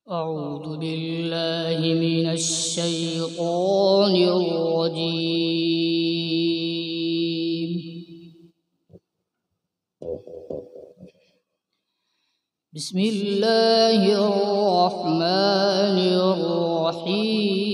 أعوذ بالله من الشيطان الرجيم. بسم الله الرحمن الرحيم.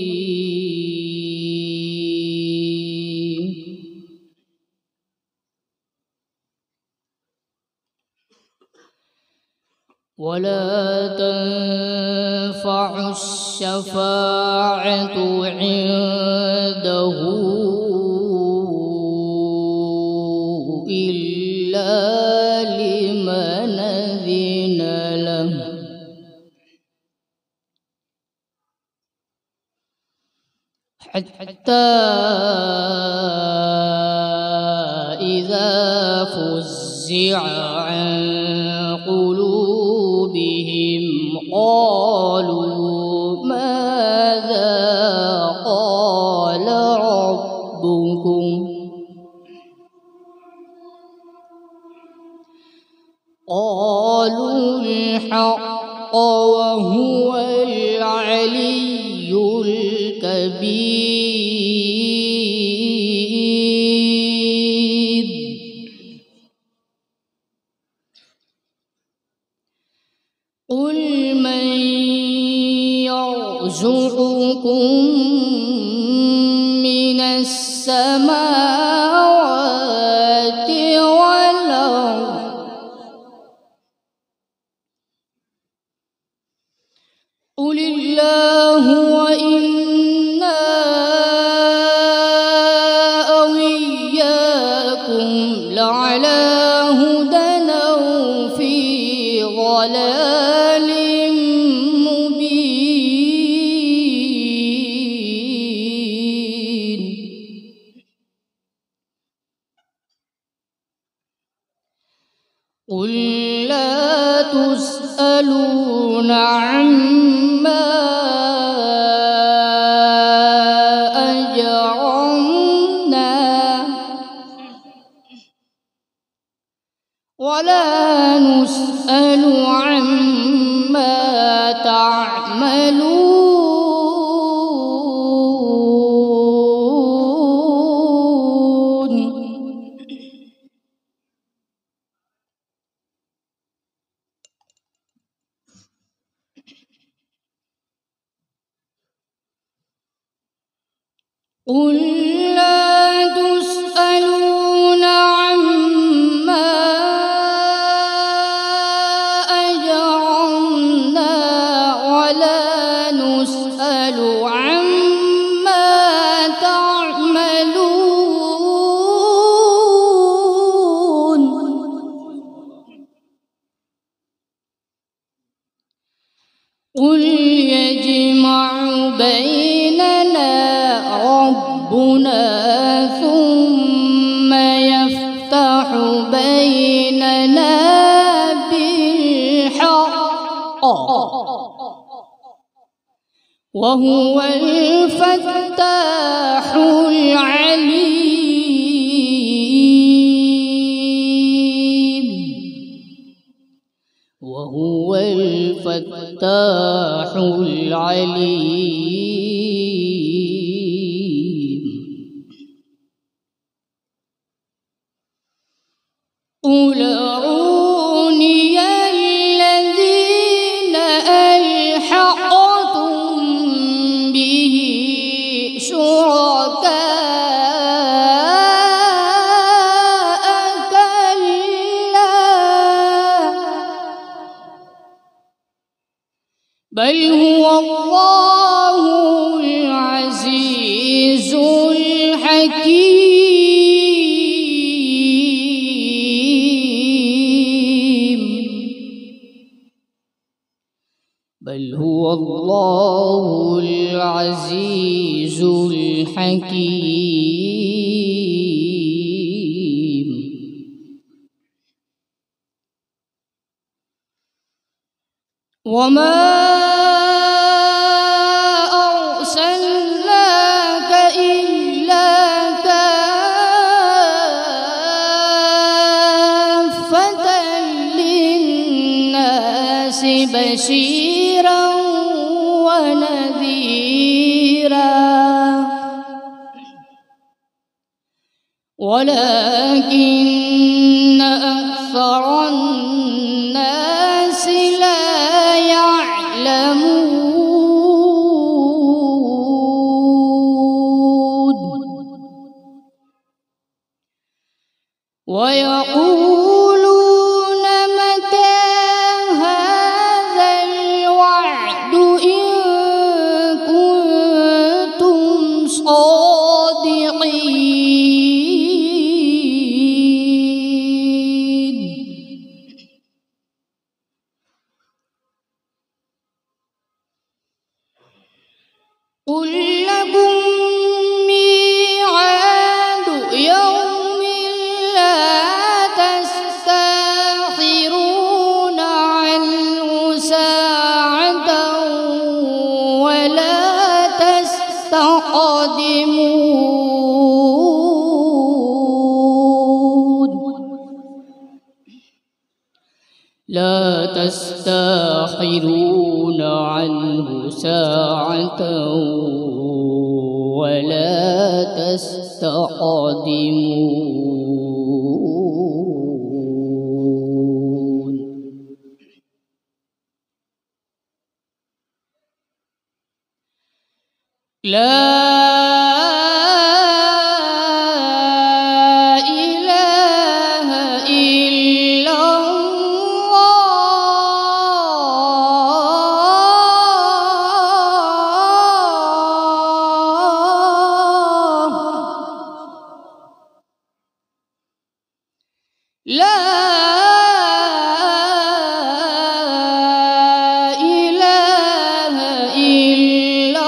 ولا تنفع الشفاعة عنده إلا لمن أذن له حتى إذا فزع عن قلوبهم قالوا ماذا قال ربكم قالوا الحق وهو العلي الكبير. قل من يرزقكم من السماوات والأرض قل الله وإنا أو إياكم لعلى هدى أو في ضلال مبين. قل لا تسألون عما أجرمنا ولا نسأل عما تعملون. قل لا تسألون عما أجرمنا ولا نسأل عما تعملون. قل يجمع بيننا ربنا ثم يفتح بيننا بالحق وهو الفتاح العليم. وهو الفتاح العليم. قل أروني الذين ألحقتم به شركاء كلا بل هو الله العزيز الحكيم. بل هو الله العزيز الحكيم. وما أرسلناك إلا كافة للناس بشيرا ونذيرا ولكن أكثر الناس لا يعلمون ويقولون متى هذا الوعد إن كنتم صادقين قل لكم ميعاد يوم لا تستأخرون عنه ساعة ولا تستقدمون لا تستأخرون عنه ساعة ولا تستقدمون لا إله إلا الله لا إله إلا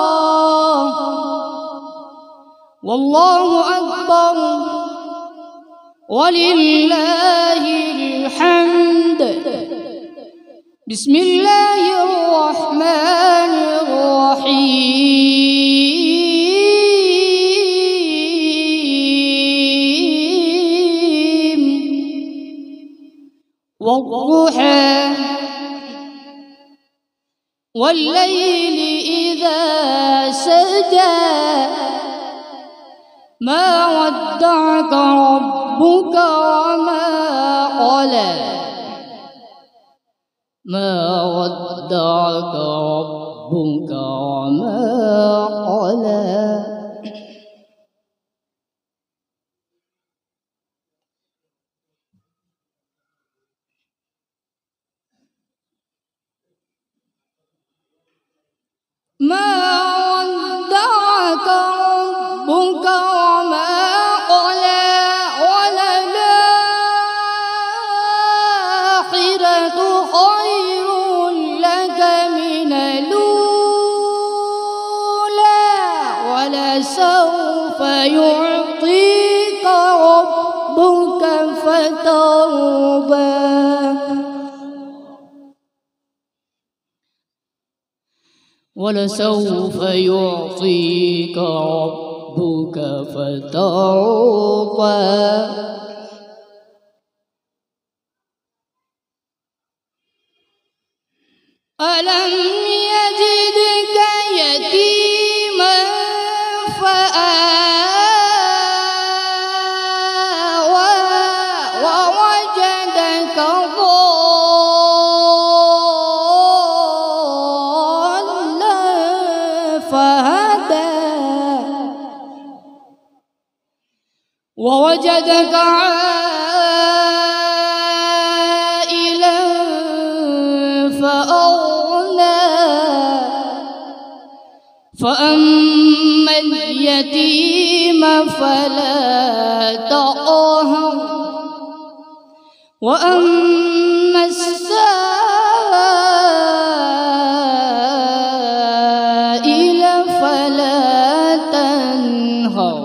الله والله أكبر ولله الحمد بسم الله الرحمن الرحيم والضحى والليل إذا سجى ما ودعك ربك وما قلى ما ودعك ربك وما قلى ما ودعك ربك وما قلى وللآخرة خير لك من الأولى ولسوف يعطيك ربك فترضى ولسوف يعطيك ربك فترضى ألم يجدك يتيما فآوى ووجدك ضالا فهدى ووجدك عائلا فأغنى فأما اليتيم فلا تقهر وأما السائل فلا تنهر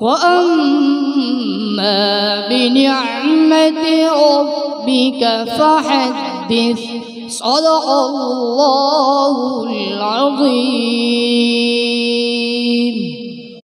وأما بنعمة ربك فحدث صدق الله العظيم.